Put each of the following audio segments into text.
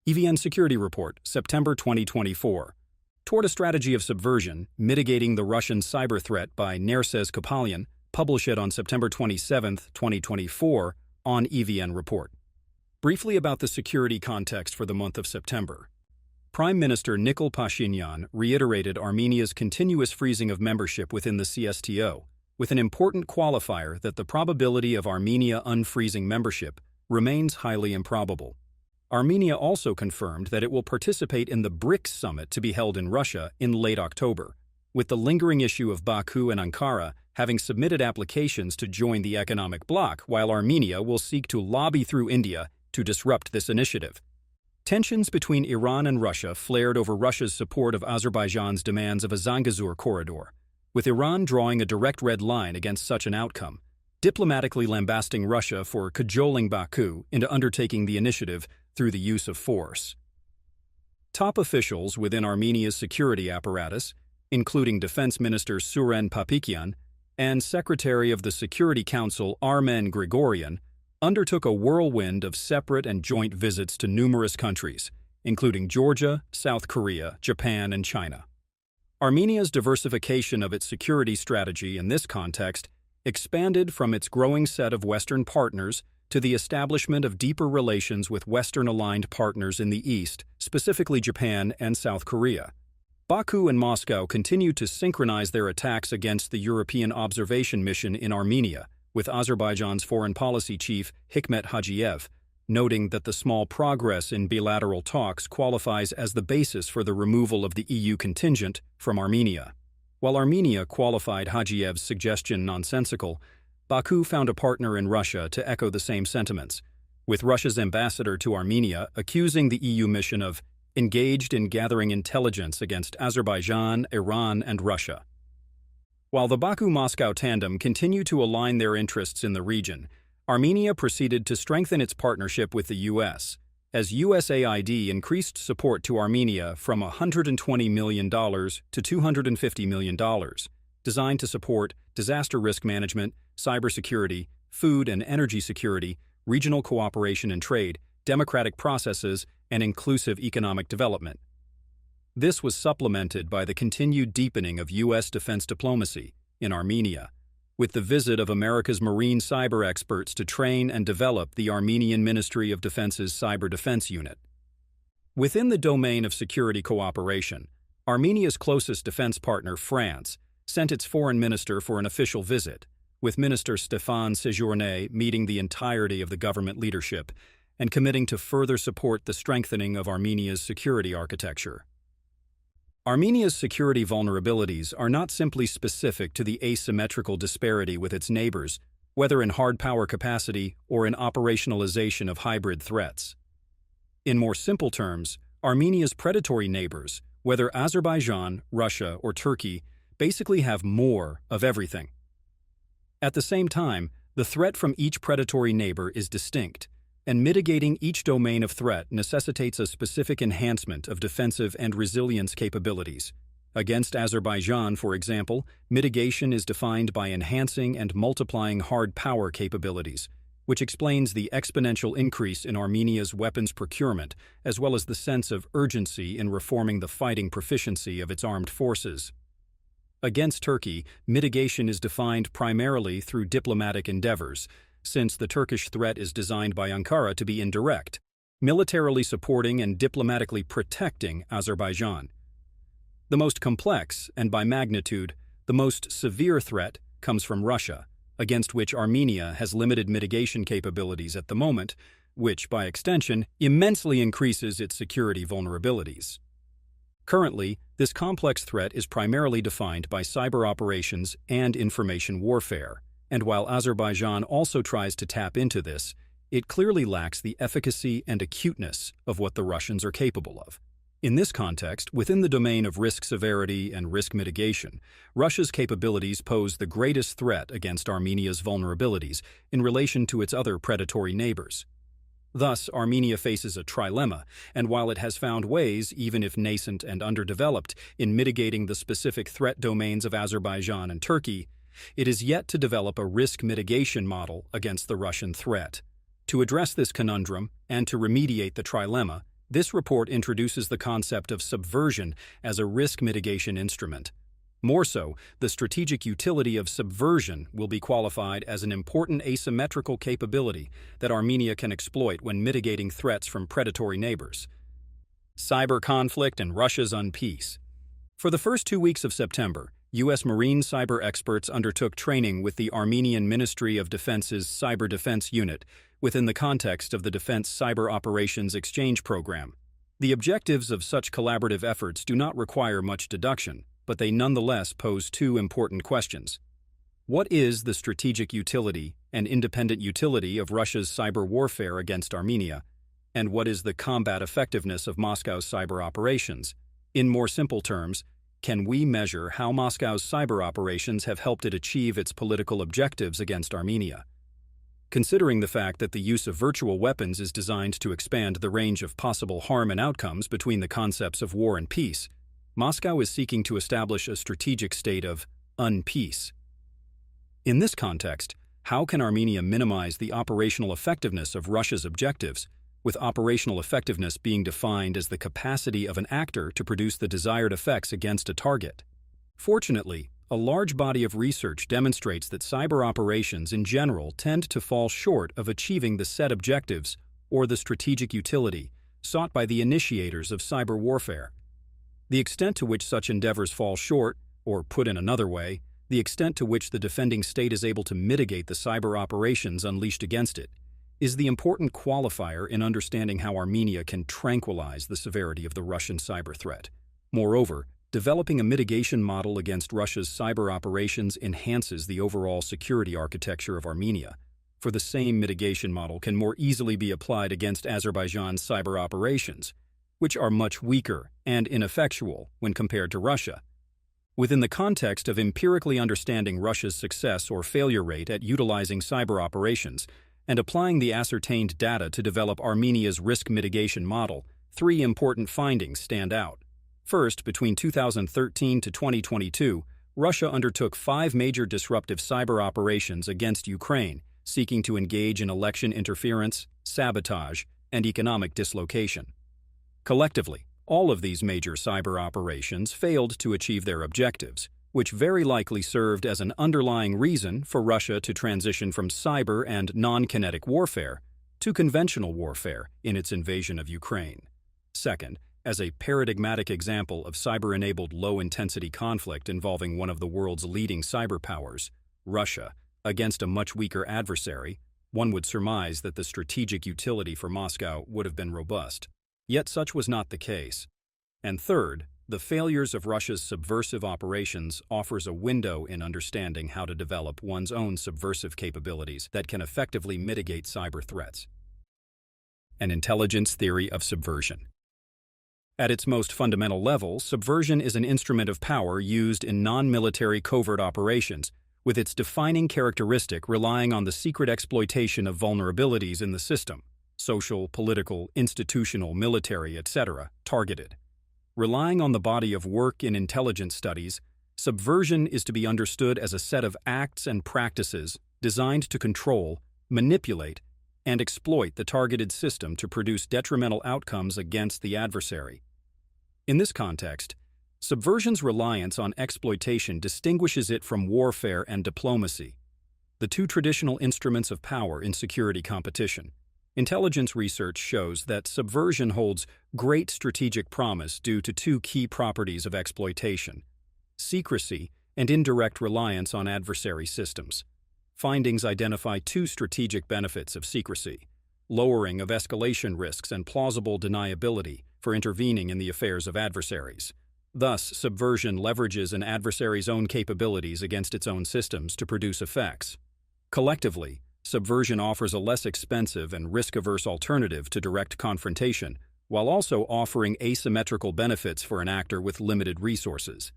EVN Security Report, September 2024. Toward a Strategy of Subversion, Mitigating the Russian Cyber Threat by Nerses Kopalyan, published on September 27, 2024, on EVN Report. Briefly about the security context for the month of September. Prime Minister Nikol Pashinyan reiterated Armenia's continuous freezing of membership within the CSTO, with an important qualifier that the probability of Armenia unfreezing membership remains highly improbable. Armenia also confirmed that it will participate in the BRICS summit to be held in Russia in late October, with the lingering issue of Baku and Ankara having submitted applications to join the economic bloc, while Armenia will seek to lobby through India to disrupt this initiative. Tensions between Iran and Russia flared over Russia's support of Azerbaijan's demands of a Zangezur corridor, with Iran drawing a direct red line against such an outcome, diplomatically lambasting Russia for cajoling Baku into undertaking the initiative through the use of force. Top officials within Armenia's security apparatus, including Defense Minister Suren Papikyan and Secretary of the Security Council Armen Grigoryan, undertook a whirlwind of separate and joint visits to numerous countries, including Georgia, South Korea, Japan, and China. Armenia's diversification of its security strategy in this context expanded from its growing set of Western partners to the establishment of deeper relations with Western-aligned partners in the East, specifically Japan and South Korea. Baku and Moscow continued to synchronize their attacks against the European observation mission in Armenia, with Azerbaijan's foreign policy chief Hikmet Hajiev noting that the small progress in bilateral talks qualifies as the basis for the removal of the EU contingent from Armenia. While Armenia qualified Hajiev's suggestion nonsensical, Baku found a partner in Russia to echo the same sentiments, with Russia's ambassador to Armenia accusing the EU mission of engaged in gathering intelligence against Azerbaijan, Iran, and Russia. While the Baku-Moscow tandem continued to align their interests in the region, Armenia proceeded to strengthen its partnership with the U.S., as USAID increased support to Armenia from $120 million to $250 million, designed to support disaster risk management, cybersecurity, food and energy security, regional cooperation and trade, democratic processes, and inclusive economic development. This was supplemented by the continued deepening of U.S. defense diplomacy in Armenia, with the visit of America's Marine cyber experts to train and develop the Armenian Ministry of Defense's Cyber Defense Unit. Within the domain of security cooperation, Armenia's closest defense partner, France, sent its foreign minister for an official visit, with Minister Stéphane Séjourné meeting the entirety of the government leadership and committing to further support the strengthening of Armenia's security architecture. Armenia's security vulnerabilities are not simply specific to the asymmetrical disparity with its neighbors, whether in hard power capacity or in operationalization of hybrid threats. In more simple terms, Armenia's predatory neighbors, whether Azerbaijan, Russia, or Turkey, basically have more of everything. At the same time, the threat from each predatory neighbor is distinct, and mitigating each domain of threat necessitates a specific enhancement of defensive and resilience capabilities. Against Azerbaijan, for example, mitigation is defined by enhancing and multiplying hard power capabilities, which explains the exponential increase in Armenia's weapons procurement, as well as the sense of urgency in reforming the fighting proficiency of its armed forces. Against Turkey, mitigation is defined primarily through diplomatic endeavors, since the Turkish threat is designed by Ankara to be indirect, militarily supporting and diplomatically protecting Azerbaijan. The most complex, and by magnitude, the most severe threat comes from Russia, against which Armenia has limited mitigation capabilities at the moment, which, by extension, immensely increases its security vulnerabilities. Currently, this complex threat is primarily defined by cyber operations and information warfare, and while Azerbaijan also tries to tap into this, it clearly lacks the efficacy and acuteness of what the Russians are capable of. In this context, within the domain of risk severity and risk mitigation, Russia's capabilities pose the greatest threat against Armenia's vulnerabilities in relation to its other predatory neighbors. Thus, Armenia faces a trilemma, and while it has found ways, even if nascent and underdeveloped, in mitigating the specific threat domains of Azerbaijan and Turkey, it is yet to develop a risk mitigation model against the Russian threat. To address this conundrum and to remediate the trilemma, This report introduces the concept of subversion as a risk mitigation instrument. More so, the strategic utility of subversion will be qualified as an important asymmetrical capability that Armenia can exploit when mitigating threats from predatory neighbors. Cyber conflict and Russia's unpeace. For the first 2 weeks of September, U.S. Marine cyber experts undertook training with the Armenian Ministry of Defense's Cyber Defense Unit within the context of the Defense Cyber Operations Exchange Program. The objectives of such collaborative efforts do not require much deduction, but they nonetheless pose two important questions. What is the strategic utility and independent utility of Russia's cyber warfare against Armenia? And what is the combat effectiveness of Moscow's cyber operations? In more simple terms, can we measure how Moscow's cyber operations have helped it achieve its political objectives against Armenia? Considering the fact that the use of virtual weapons is designed to expand the range of possible harm and outcomes between the concepts of war and peace, Moscow is seeking to establish a strategic state of unpeace. In this context, how can Armenia minimize the operational effectiveness of Russia's objectives, with operational effectiveness being defined as the capacity of an actor to produce the desired effects against a target? Fortunately, a large body of research demonstrates that cyber operations in general tend to fall short of achieving the set objectives or the strategic utility sought by the initiators of cyber warfare. The extent to which such endeavors fall short, or put in another way, the extent to which the defending state is able to mitigate the cyber operations unleashed against it, is the important qualifier in understanding how Armenia can tranquilize the severity of the Russian cyber threat. Moreover, developing a mitigation model against Russia's cyber operations enhances the overall security architecture of Armenia, for the same mitigation model can more easily be applied against Azerbaijan's cyber operations, which are much weaker and ineffectual when compared to Russia. Within the context of empirically understanding Russia's success or failure rate at utilizing cyber operations and applying the ascertained data to develop Armenia's risk mitigation model, three important findings stand out. First, between 2013 to 2022, Russia undertook 5 major disruptive cyber operations against Ukraine, seeking to engage in election interference, sabotage, and economic dislocation. Collectively, all of these major cyber operations failed to achieve their objectives, which very likely served as an underlying reason for Russia to transition from cyber and non-kinetic warfare to conventional warfare in its invasion of Ukraine. Second, as a paradigmatic example of cyber-enabled low-intensity conflict involving one of the world's leading cyber powers, Russia, against a much weaker adversary, one would surmise that the strategic utility for Moscow would have been robust. Yet such was not the case. And third, the failures of Russia's subversive operations offers a window in understanding how to develop one's own subversive capabilities that can effectively mitigate cyber threats. An intelligence theory of subversion. At its most fundamental level, subversion is an instrument of power used in non-military covert operations, with its defining characteristic relying on the secret exploitation of vulnerabilities in the system, social, political, institutional, military, etc., targeted. Relying on the body of work in intelligence studies, subversion is to be understood as a set of acts and practices designed to control, manipulate, and exploit the targeted system to produce detrimental outcomes against the adversary. In this context, subversion's reliance on exploitation distinguishes it from warfare and diplomacy, the two traditional instruments of power in security competition. Intelligence research shows that subversion holds great strategic promise due to two key properties of exploitation: secrecy and indirect reliance on adversary systems. Findings identify two strategic benefits of secrecy: lowering of escalation risks and plausible deniability for intervening in the affairs of adversaries. Thus, subversion leverages an adversary's own capabilities against its own systems to produce effects. Collectively, subversion offers a less expensive and risk-averse alternative to direct confrontation, while also offering asymmetrical benefits for an actor with limited resources.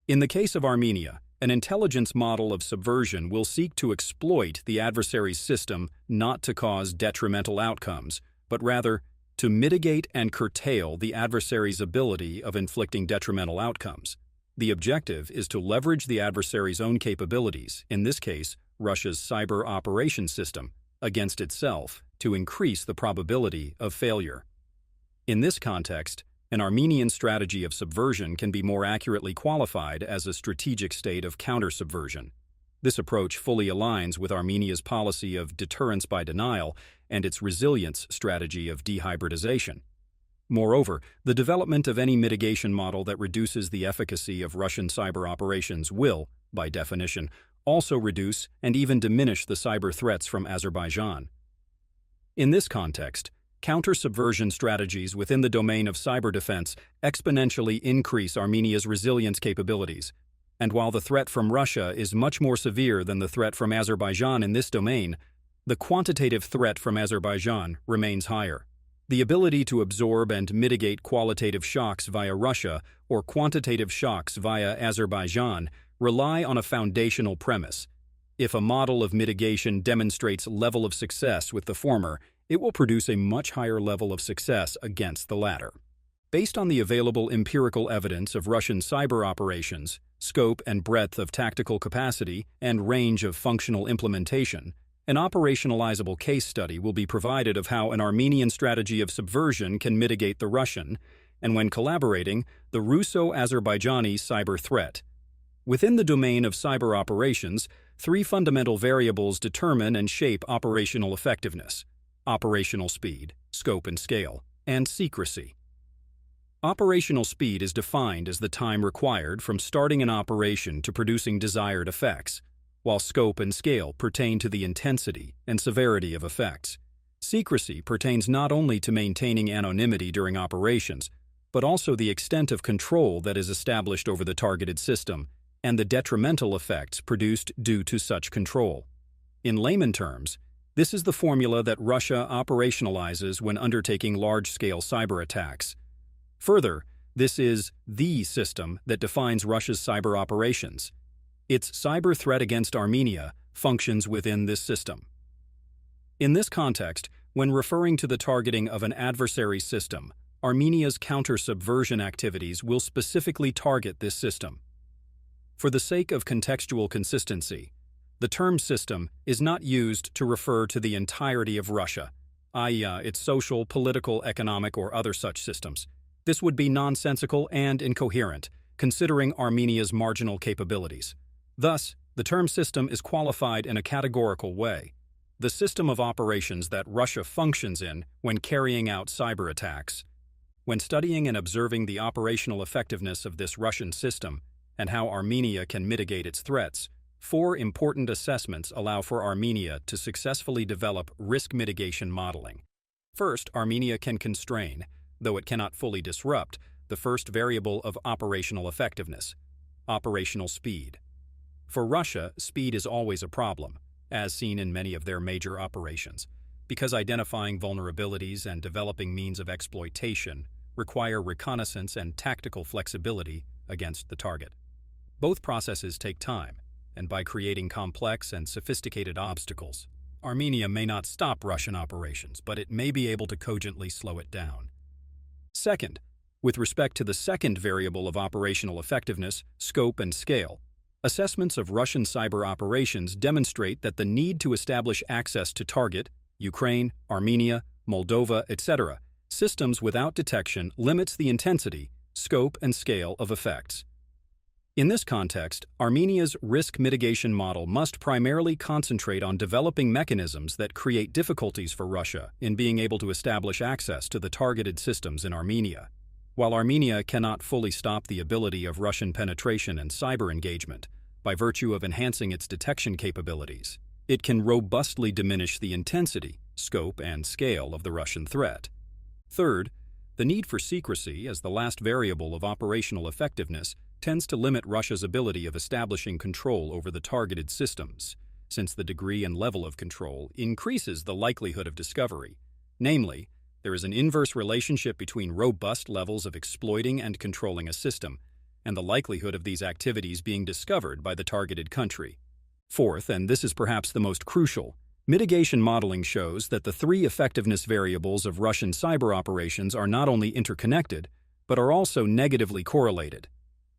In the case of Armenia, an intelligence model of subversion will seek to exploit the adversary's system not to cause detrimental outcomes, but rather to mitigate and curtail the adversary's ability of inflicting detrimental outcomes. The objective is to leverage the adversary's own capabilities, in this case, Russia's cyber operations system, against itself to increase the probability of failure. In this context, an Armenian strategy of subversion can be more accurately qualified as a strategic state of counter-subversion. This approach fully aligns with Armenia's policy of deterrence by denial and its resilience strategy of dehybridization. Moreover, the development of any mitigation model that reduces the efficacy of Russian cyber operations will, by definition, also reduce and even diminish the cyber threats from Azerbaijan. In this context, counter-subversion strategies within the domain of cyber defense exponentially increase Armenia's resilience capabilities. And while the threat from Russia is much more severe than the threat from Azerbaijan in this domain, the quantitative threat from Azerbaijan remains higher. The ability to absorb and mitigate qualitative shocks via Russia or quantitative shocks via Azerbaijan rely on a foundational premise. If a model of mitigation demonstrates level of success with the former, it will produce a much higher level of success against the latter. Based on the available empirical evidence of Russian cyber operations, scope and breadth of tactical capacity, and range of functional implementation, an operationalizable case study will be provided of how an Armenian strategy of subversion can mitigate the Russian, and when collaborating, the Russo-Azerbaijani cyber threat. Within the domain of cyber operations, three fundamental variables determine and shape operational effectiveness: operational speed, scope and scale, and secrecy. Operational speed is defined as the time required from starting an operation to producing desired effects, while scope and scale pertain to the intensity and severity of effects. Secrecy pertains not only to maintaining anonymity during operations, but also the extent of control that is established over the targeted system and the detrimental effects produced due to such control. In layman terms, this is the formula that Russia operationalizes when undertaking large-scale cyber attacks. Further, this is the system that defines Russia's cyber operations. Its cyber threat against Armenia functions within this system. In this context, when referring to the targeting of an adversary system, Armenia's counter-subversion activities will specifically target this system. For the sake of contextual consistency, the term system is not used to refer to the entirety of Russia, i.e., its social, political, economic, or other such systems. This would be nonsensical and incoherent, considering Armenia's marginal capabilities. Thus, the term system is qualified in a categorical way: the system of operations that Russia functions in when carrying out cyber attacks. When studying and observing the operational effectiveness of this Russian system and how Armenia can mitigate its threats, four important assessments allow for Armenia to successfully develop risk mitigation modeling. First, Armenia can constrain, though it cannot fully disrupt, the first variable of operational effectiveness: operational speed. For Russia, speed is always a problem, as seen in many of their major operations, because identifying vulnerabilities and developing means of exploitation require reconnaissance and tactical flexibility against the target. Both processes take time, and by creating complex and sophisticated obstacles, Armenia may not stop Russian operations, but it may be able to cogently slow it down. Second, with respect to the second variable of operational effectiveness, scope and scale, assessments of Russian cyber operations demonstrate that the need to establish access to target, Ukraine, Armenia, Moldova, etc., systems without detection limits the intensity, scope, and scale of effects. In this context, Armenia's risk mitigation model must primarily concentrate on developing mechanisms that create difficulties for Russia in being able to establish access to the targeted systems in Armenia. While Armenia cannot fully stop the ability of Russian penetration and cyber engagement by virtue of enhancing its detection capabilities, it can robustly diminish the intensity, scope, and scale of the Russian threat. Third, the need for secrecy as the last variable of operational effectiveness tends to limit Russia's ability of establishing control over the targeted systems, since the degree and level of control increases the likelihood of discovery. Namely, there is an inverse relationship between robust levels of exploiting and controlling a system and the likelihood of these activities being discovered by the targeted country. Fourth, and this is perhaps the most crucial, mitigation modeling shows that the three effectiveness variables of Russian cyber operations are not only interconnected, but are also negatively correlated.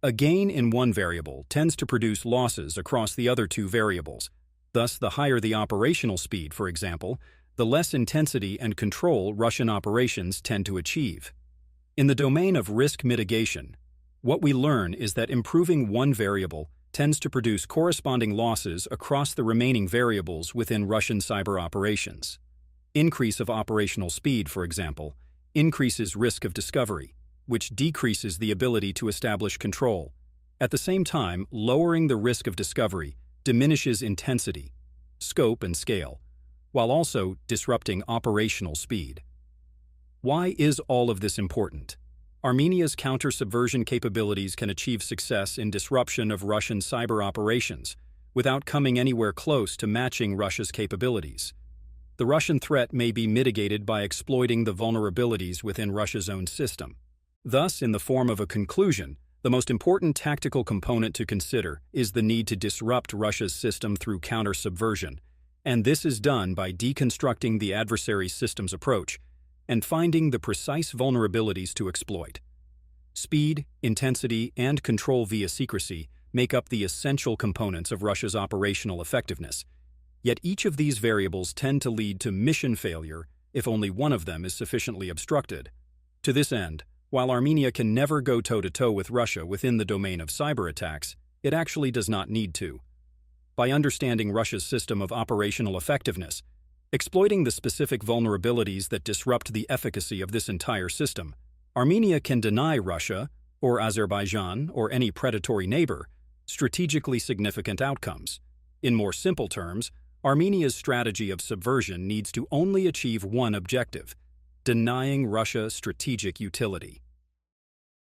A gain in one variable tends to produce losses across the other two variables. Thus, the higher the operational speed, for example, the less intensity and control Russian operations tend to achieve. In the domain of risk mitigation, what we learn is that improving one variable tends to produce corresponding losses across the remaining variables within Russian cyber operations. Increase of operational speed, for example, increases risk of discovery, which decreases the ability to establish control. At the same time, lowering the risk of discovery diminishes intensity, scope, and scale, while also disrupting operational speed. Why is all of this important? Armenia's counter-subversion capabilities can achieve success in disruption of Russian cyber operations without coming anywhere close to matching Russia's capabilities. The Russian threat may be mitigated by exploiting the vulnerabilities within Russia's own system. Thus, in the form of a conclusion, the most important tactical component to consider is the need to disrupt Russia's system through counter-subversion, and this is done by deconstructing the adversary's systems approach and finding the precise vulnerabilities to exploit. Speed, intensity, and control via secrecy make up the essential components of Russia's operational effectiveness. Yet each of these variables tend to lead to mission failure if only one of them is sufficiently obstructed. To this end, while Armenia can never go toe-to-toe with Russia within the domain of cyber attacks, it actually does not need to. By understanding Russia's system of operational effectiveness, exploiting the specific vulnerabilities that disrupt the efficacy of this entire system, Armenia can deny Russia, or Azerbaijan, or any predatory neighbor, strategically significant outcomes. In more simple terms, Armenia's strategy of subversion needs to only achieve one objective: denying Russia strategic utility.